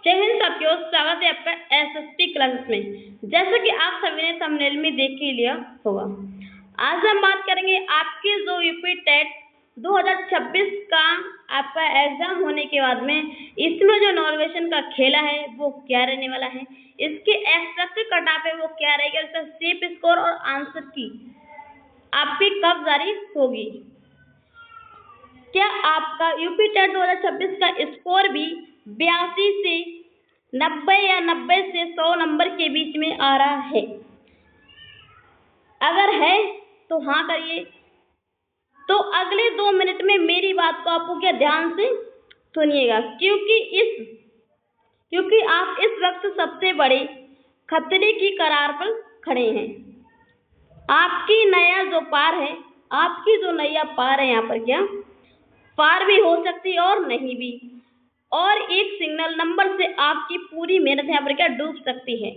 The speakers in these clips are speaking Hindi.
जय हिंद साथियों, स्वागत है आपका एसएसपी क्लासेस में। जैसा कि आप सभी ने थंबनेल में देख ही लिया होगा, आज हम बात करेंगे आपके जो यूपी टेट 2026 का आपका एग्जाम होने के बाद में इसमें जो नॉर्वेशन का खेला है वो क्या रहने वाला है, इसके एक्सपेक्टेड कट ऑफ है वो क्या रहेगा, इसका सेफ स्कोर और आंसर की आपकी कब जारी होगी। क्या आपका यूपी टेट 2026 का स्कोर भी 82 से 90 या 90 से 100 नंबर के बीच में आ रहा है? अगर है तो हाँ करिए। तो अगले 2 मिनट में मेरी बात को आपको क्या ध्यान से सुनिएगा, क्योंकि आप इस वक्त सबसे बड़े खतरे की कगार पर खड़े हैं। आपकी नया जो पार है, आपकी जो नैया पार है, यहाँ पर क्या पार भी हो सकती है और नहीं भी, और एक सिग्नल नंबर से आपकी पूरी मेहनत यहाँ पर क्या डूब सकती है।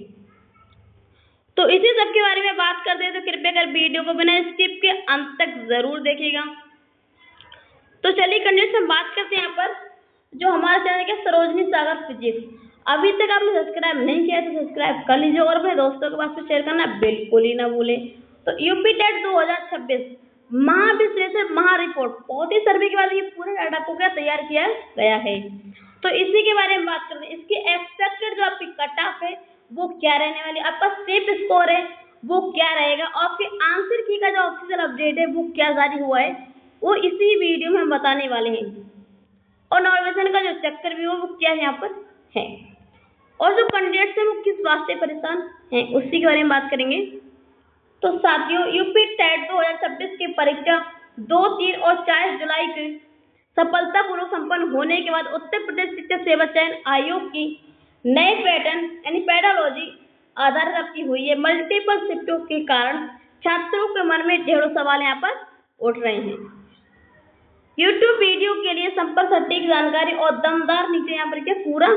तो इसी सब के बारे में बात करते हैं, तो कृपया कर वीडियो को बिना स्किप के अंत तक जरूर देखिएगा। तो चलिए कंटिन्यू से बात करते हैं। यहाँ पर जो हमारा चैनल है सरोजनी सागर फिजिक्स, अभी तक आपने सब्सक्राइब नहीं किया तो सब्सक्राइब कर लीजिए और अपने दोस्तों के पास शेयर करना बिल्कुल ही ना भूलें। तो यूपी टेट 2026 महाविश्लेषण महा रिपोर्ट बहुत ही सर्वे के बाद ये पूरे डाटा को क्या तैयार किया गया है, तो इसी के बारे में बात करते हैं। इसकी एक्सपेक्टेड जो आपकी कट ऑफ है वो क्या रहने वाली, आपका सेफ स्कोर है वो क्या रहेगा, और आपके आंसर की का जो ऑफिशियल अपडेट है वो क्या जारी हुआ है, वो इसी वीडियो में हम बताने वाले हैं। और नॉर्वेशन का जो चक्कर भी वो क्या यहाँ पर है, और जो कैंडिडेट्स हैं वो किस वास्ते परेशान हैं, उसी के बारे में बात करेंगे। तो साथियों, यूपी टेट 2026 की परीक्षा 2, 3 और 4 जुलाई की सफलतापूर्वक संपन्न होने के बाद उत्तर प्रदेश शिक्षक सेवा चयन आयोग की नए पैटर्न यानी पेडालॉजी आधारित आपकी हुई है। मल्टीपल शिफ्टों के कारण छात्रों के मन में ढेरों सवाल यहाँ पर उठ रहे हैं। यूट्यूब वीडियो के लिए संपर्क सटीक जानकारी और दमदार नीचे यहाँ पर क्या पूरा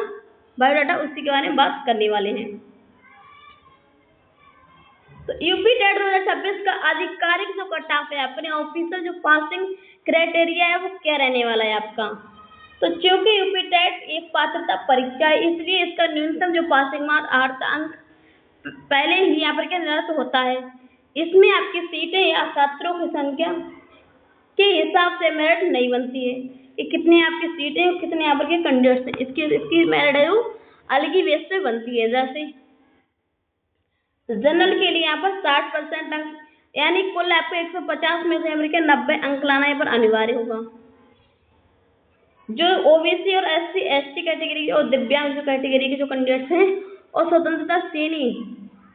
बायोडाटा, उसी के बारे में बात करने वाले हैं। तो यूपी टेट 2026 का आधिकारिक जो कट ऑफ है, अपने ऑफिशियल जो पासिंग क्राइटेरिया है वो क्या रहने वाला है आपका। तो क्योंकि यूपी टेट एक पात्रता परीक्षा है, इसलिए इसका न्यूनतम जो पासिंग मार्क 8 अंक पहले ही यहाँ पर क्या निर्धारित होता है। इसमें आपकी सीटें या छात्रों की संख्या के हिसाब से मेरिट नहीं बनती है कि कितने आपकी सीटें और कितने यहाँ पर के कैंडिडेट्स हैं, इसकी मेरिट है वो अलग ही बेस पे बनती है। जैसे जनरल के लिए यहाँ पर 60% अंक यानी कुल आपको 150 में से यहाँ पर 90 अंक लाना यहाँ पर अनिवार्य होगा। जो ओबीसी और एससी एसटी कैटेगरी और दिव्यांग जो कैटेगरी के जो कैंडिडेट्स हैं और स्वतंत्रता सेनी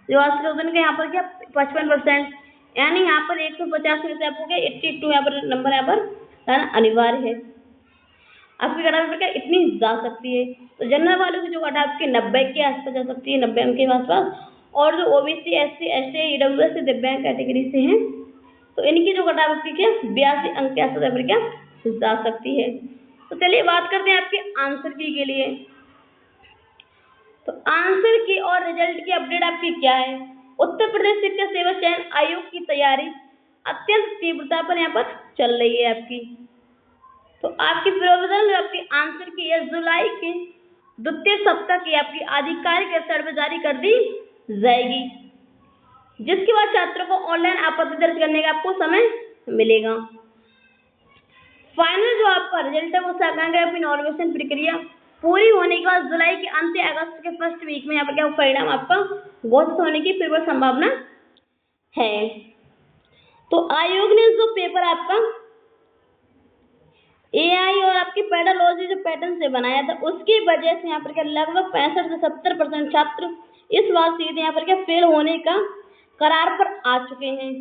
जो आश्रय के यहाँ पर क्या 55% यानी यहाँ पर 150 में से आपको क्या 82 यहाँ पर नंबर यहाँ पर लाना अनिवार्य है। आपकी कट ऑफ क्या इतनी जा सकती है। तो जनरल वालों की जो कट ऑफ की 90 के आसपास जा सकती है, 90 अंक के आसपास, और जो ओबीसी एससी एसटी ईडब्ल्यूएस दिव्यांग कैटेगरी से हैं तो इनकी जो कट ऑफ की क्या 82 अंक के आसपास पर क्या जा सकती है। तो चलिए बात करते हैं आपके आंसर की के लिए। तो आंसर की और रिजल्ट की अपडेट आपकी क्या है। उत्तर प्रदेश शिक्षक सेवा चयन आयोग की तैयारी अत्यंत तीव्रता पर यहाँ पर चल रही है आपकी। तो आपकी प्रोविजनल आपकी आंसर की जुलाई के द्वितीय सप्ताह की आपकी आधिकारिक वेबसाइट पर जारी कर दी जाएगी, जिसके बाद छात्रों को ऑनलाइन आपत्ति दर्ज करने का आपको समय मिलेगा। फाइनल जो आपका रिजल्ट है वो सरकार अपनी नॉर्वेशन प्रक्रिया पूरी होने के बाद जुलाई के अंत या अगस्त के फर्स्ट वीक में यहाँ पर क्या परिणाम आपका घोषित होने की फिर संभावना है। तो आयोग ने जो पेपर आपका एआई और आपकी पेडालॉजी जो पैटर्न से बनाया था उसकी वजह से यहाँ पर क्या लगभग 65 से 70% छात्र इस बार सीधे यहाँ पर क्या फेल होने का करार पर आ चुके हैं।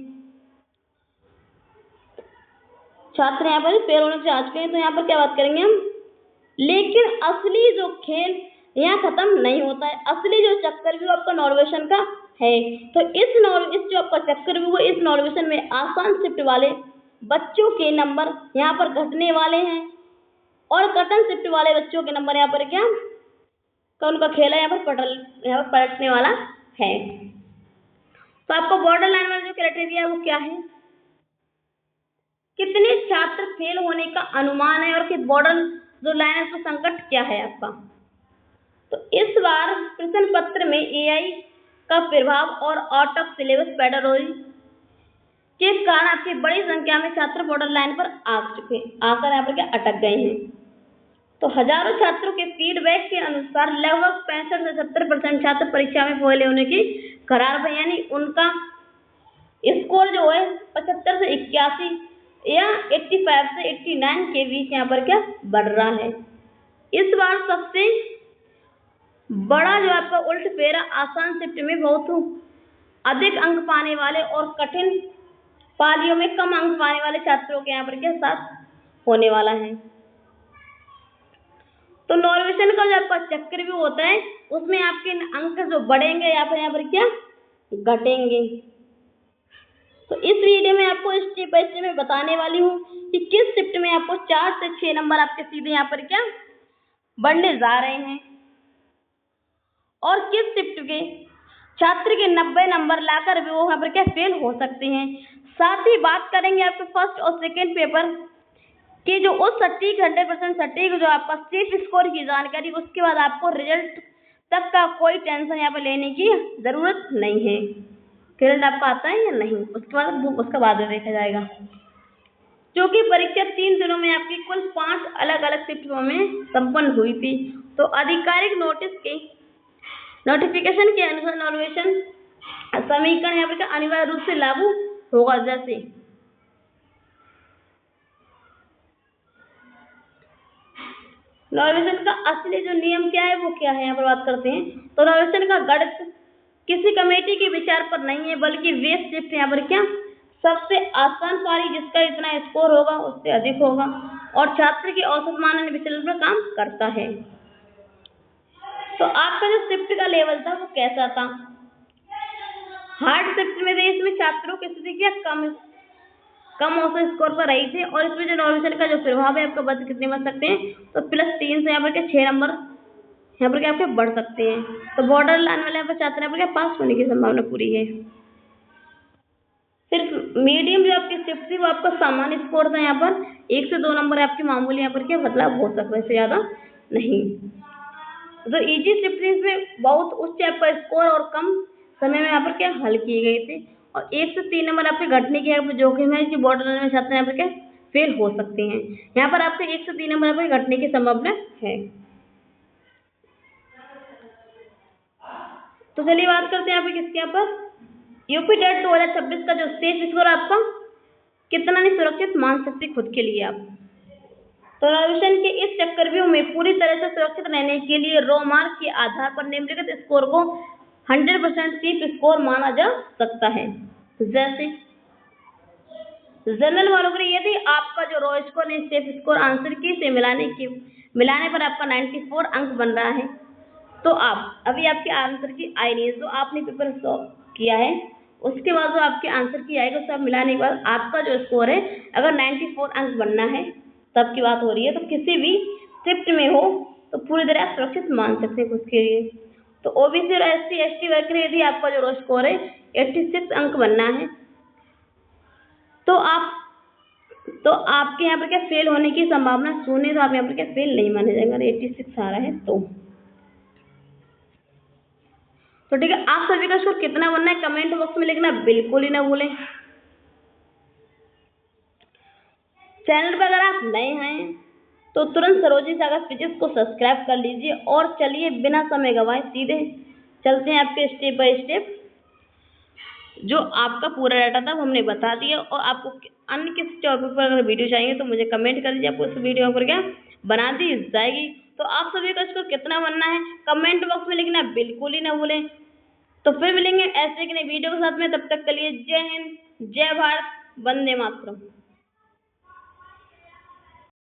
छात्र यहाँ पर फेल होने से आ चुके हैं। तो यहाँ पर क्या बात करेंगे हम, लेकिन असली जो खेल यहाँ खत्म नहीं होता है। असली जो चक्कर भी आपका नॉर्वेशन का है। तो इस जो आपका चक्कर भी वो इस नॉर्वेशन में आसान शिफ्ट वाले बच्चों के नंबर यहाँ पर घटने वाले हैं, और कटन शिफ्ट वाले बच्चों के नंबर यहाँ पर क्या उनका खेला यहाँ पर पलटने वाला है। तो आपको बॉर्डर लाइन वाला जो क्राइटेरिया है वो क्या है, कितने छात्र फेल होने का अनुमान है, और कि बॉर्डर जो लाइन है तो संकट क्या है आपका। तो इस बार प्रश्न पत्र में एआई का प्रभाव और आउट ऑफ सिलेबस पेडागोजी के कारण आपकी बड़ी संख्या में छात्र बॉर्डर लाइन पर आकर यहाँ पर क्या अटक गए हैं। तो हजारों छात्रों के फीडबैक के अनुसार लगभग 65 से 70% छात्र परीक्षा में फेल होने की करार पर, यानी उनका स्कोर जो है 75 से 81 या 85 से 89 के बीच यहाँ पर क्या बढ़ रहा है। इस बार सबसे बड़ा जो आपका उल्ट फेरा आसान शिफ्ट में बहुत अधिक अंक पाने वाले और कठिन पालियों में कम अंक पाने वाले छात्रों के यहाँ पर क्या साथ होने वाला है। तो नॉर्वेशन का जो आपका चक्र भी होता है उसमें आपके अंक जो बढ़ेंगे या फिर यहाँ पर क्या घटेंगे। तो इस वीडियो में आपको स्टेप बाय स्टेप में बताने वाली हूँ कि किस शिफ्ट में आपको 4 से 6 नंबर आपके सीधे यहाँ पर क्या बढ़ने जा रहे हैं और किस शिफ्ट के छात्र के 90 नंबर लाकर भी वो यहाँ पर क्या फेल हो सकते हैं। साथ ही बात करेंगे आपके फर्स्ट और सेकेंड पेपर कि जो उस सटीक 100% सटीक जो आपका सेफ स्कोर की जानकारी, उसके बाद आपको रिजल्ट तक का कोई टेंशन यहाँ पर लेने की जरूरत नहीं है। रिजल्ट आपका आता है या नहीं उसके बाद देखा जाएगा। क्योंकि परीक्षा 3 दिनों में आपकी कुल 5 अलग अलग शिफ्टों में संपन्न हुई थी, तो आधिकारिक नोटिफिकेशन के अनुसार नॉर्वेशन समीकरण यहाँ पर अनिवार्य रूप से लागू होगा। जैसे नॉर्वेशन का असली जो नियम क्या है वो क्या है, यहाँ पर बात करते हैं। तो नॉर्वेशन का गणित किसी कमेटी के विचार पर नहीं है, बल्कि वे शिफ्ट यहाँ पर क्या सबसे आसान पारी जिसका इतना स्कोर होगा उससे अधिक होगा और छात्र के औसत मान विचलन पर काम करता है। तो आपका जो शिफ्ट का लेवल था वो कैसा था? हार्ड शिफ्ट में इसमें छात्रों की स्थिति क्या कम औसत स्कोर पर रही थी और इसमें जो नॉर्वेशन का जो प्रभाव है आपका बच्चे कितने बच सकते हैं, तो +3 से यहाँ पर क्या 6 नंबर यहाँ पर क्या आपके बढ़ सकते हैं। तो बॉर्डर लाइन वाले यहाँ पर छात्र यहाँ पर क्या पास होने की संभावना पूरी है। सिर्फ मीडियम जो आपकी शिफ्ट थी वो आपका सामान्य स्कोर था, यहाँ पर 1 से 2 नंबर आपकी मामूली यहाँ पर क्या बदलाव हो सकता है, इससे ज्यादा नहीं। तो इजी शिफ्ट इसमें बहुत उच्च आपका स्कोर और कम समय में यहाँ पर क्या हल किए गए थे और 1 से 3 नंबर आपके घटने की यहाँ पर जोखिम है कि बॉर्डर लाइन में छात्र यहाँ पर क्या फेल हो सकते हैं। यहाँ पर आपके 1 से 3 नंबर यहाँ पर घटने की संभावना है। तो चलिए बात करते हैं यहाँ पे किसके यहाँ पर यूपी टेट 2026 का जो सेफ स्कोर आपका कितना नहीं सुरक्षित मान सकते खुद के लिए आप। तो नॉर्वेशन के इस चक्रव्यूह में पूरी तरह से सुरक्षित रहने के लिए रो मार्क के आधार पर निम्नलिखित स्कोर को 100% सेफ स्कोर माना जा सकता है। जैसे जनरल वालों के लिए यदि आपका जो रो स्कोर है सेफ स्कोर आंसर की से मिलाने पर आपका 94 अंक बन रहा है, तो आप अभी आपके आंसर की आई नहीं है, तो आपने पेपर सॉल्व किया है, उसके बाद जो आपके आंसर की आएगा सब मिलाने के बाद आपका जो स्कोर है अगर 94 अंक बनना है तब की बात हो रही है, तो किसी भी शिफ्ट में हो तो पूरी तरह आप सुरक्षित मान सकते हैं उसके लिए। तो ओबीसी और SC ST वर्ग के लिए यदि आपका जो स्कोर है 86 अंक बनना है तो आपके यहाँ पर क्या फेल होने की संभावना शून्य, तो आप यहाँ पर क्या फेल नहीं माने जाएंगे अगर 86 आ रहा है तो ठीक है। आप सभी का स्कोर कितना बनना है कमेंट बॉक्स में लिखना बिल्कुल ही ना भूलें। चैनल पर अगर आप नए हैं तो तुरंत सरोजी सागर फिजिक्स को सब्सक्राइब कर लीजिए और चलिए बिना समय गवाए सीधे चलते हैं आपके स्टेप बाय स्टेप। जो आपका पूरा डाटा था वो हमने बता दिया और आपको अन्य किसी टॉपिक पर अगर वीडियो चाहिए तो मुझे कमेंट कर दीजिए, आपको उस वीडियो पर क्या बना दी जाएगी। तो आप सभी का स्कोर कितना बनना है कमेंट बॉक्स में लिखना बिल्कुल ही ना भूलें। तो फिर मिलेंगे ऐसे कि नई वीडियो के साथ में, तब तक के लिए जय हिंद, जय भारत, वंदे मातरम।